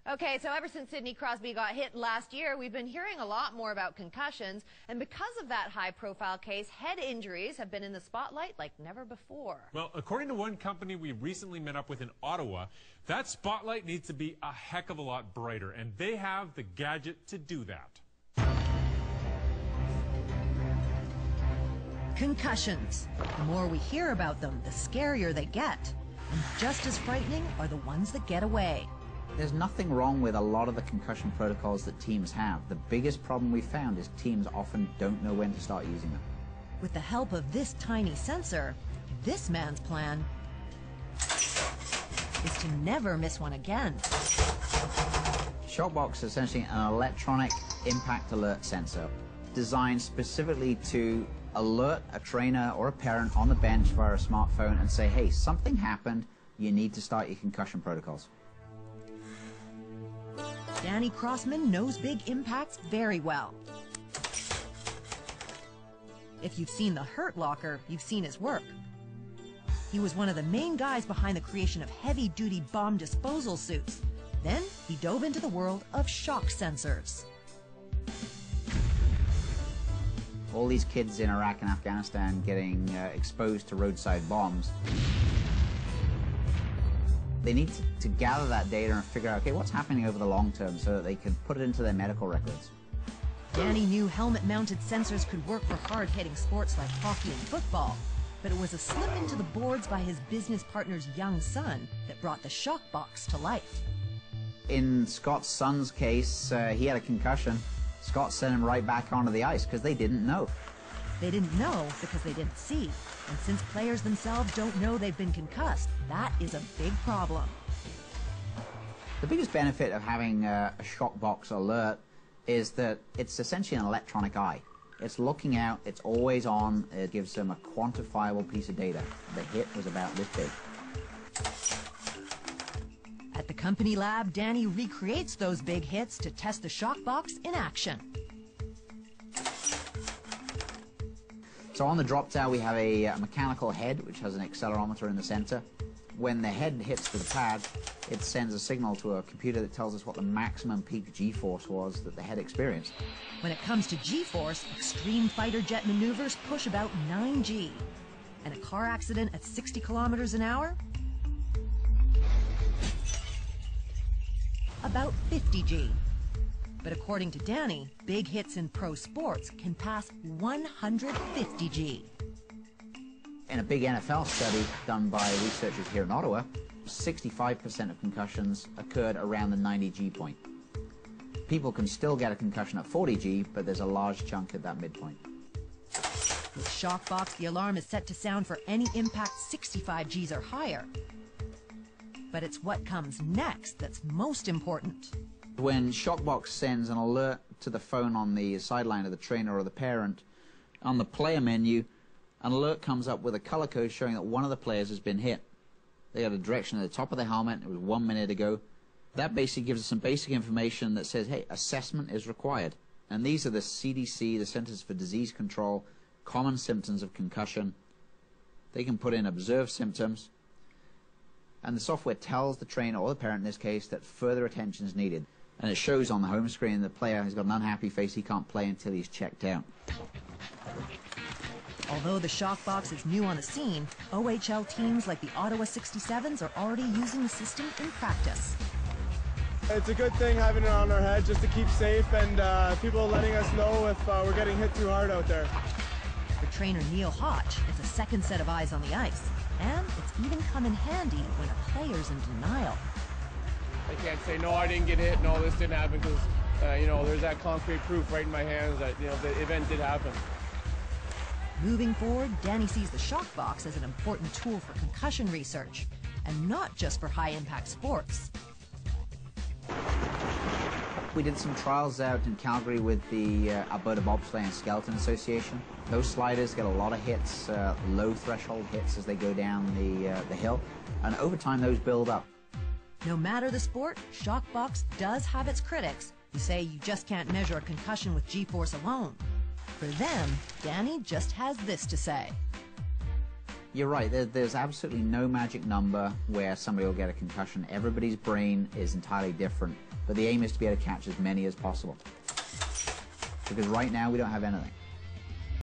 Okay, so ever since Sidney Crosby got hit last year, we've been hearing a lot more about concussions. And because of that high-profile case, head injuries have been in the spotlight like never before. Well, according to one company we recently met up with in Ottawa, that spotlight needs to be a heck of a lot brighter, and they have the gadget to do that. Concussions. The more we hear about them, the scarier they get. And just as frightening are the ones that get away. There's nothing wrong with a lot of the concussion protocols that teams have. The biggest problem we found is teams often don't know when to start using them. With the help of this tiny sensor, this man's plan is to never miss one again. Shockbox is essentially an electronic impact alert sensor designed specifically to alert a trainer or a parent on the bench via a smartphone and say, hey, something happened, you need to start your concussion protocols. Danny Crossman knows big impacts very well. If you've seen the Hurt Locker, you've seen his work. He was one of the main guys behind the creation of heavy-duty bomb disposal suits. Then he dove into the world of shock sensors. All these kids in Iraq and Afghanistan getting exposed to roadside bombs. They need to gather that data and figure out, okay, what's happening over the long term so that they can put it into their medical records. Danny knew helmet-mounted sensors could work for hard-hitting sports like hockey and football, but it was a slip into the boards by his business partner's young son that brought the Shockbox to life. In Scott's son's case, he had a concussion. Scott sent him right back onto the ice because they didn't know. They didn't know because they didn't see. And since players themselves don't know they've been concussed, that is a big problem. The biggest benefit of having a Shockbox alert is that it's essentially an electronic eye. It's looking out, it's always on, it gives them a quantifiable piece of data. The hit was about this big. At the company lab, Danny recreates those big hits to test the Shockbox in action. So on the drop tower we have a mechanical head which has an accelerometer in the center. When the head hits to the pad, it sends a signal to a computer that tells us what the maximum peak G-force was that the head experienced. When it comes to G-force, extreme fighter jet maneuvers push about 9G. And a car accident at 60 kilometers an hour? About 50G. But according to Danny, big hits in pro sports can pass 150G. In a big NFL study done by researchers here in Ottawa, 65% of concussions occurred around the 90G point. People can still get a concussion at 40G, but there's a large chunk at that midpoint. With Shockbox, the alarm is set to sound for any impact 65Gs or higher. But it's what comes next that's most important. When Shockbox sends an alert to the phone on the sideline of the trainer or the parent, on the player menu, an alert comes up with a color code showing that one of the players has been hit. They got a direction at the top of the helmet. It was 1 minute ago. That basically gives us some basic information that says, hey, assessment is required. And these are the CDC, the Centers for Disease Control, common symptoms of concussion. They can put in observed symptoms. And the software tells the trainer, or the parent in this case, that further attention is needed. And it shows on the home screen the player has got an unhappy face. He can't play until he's checked out. Although the Shockbox is new on the scene, OHL teams like the Ottawa 67s are already using the system in practice. It's a good thing having it on our head just to keep safe and people letting us know if we're getting hit too hard out there. For trainer Neil Hodge, it's a second set of eyes on the ice. And it's even come in handy when a player's in denial. I can't say, no, I didn't get hit, no, this didn't happen, because, there's that concrete proof right in my hands that, the event did happen. Moving forward, Danny sees the Shockbox as an important tool for concussion research, and not just for high-impact sports. We did some trials out in Calgary with the Alberta Bobsleigh and Skeleton Association. Those sliders get a lot of hits, low threshold hits as they go down the hill, and over time those build up. No matter the sport, Shockbox does have its critics who say you just can't measure a concussion with G-force alone. For them, Danny just has this to say. You're right. There's absolutely no magic number where somebody will get a concussion. Everybody's brain is entirely different, but the aim is to be able to catch as many as possible. Because right now we don't have anything.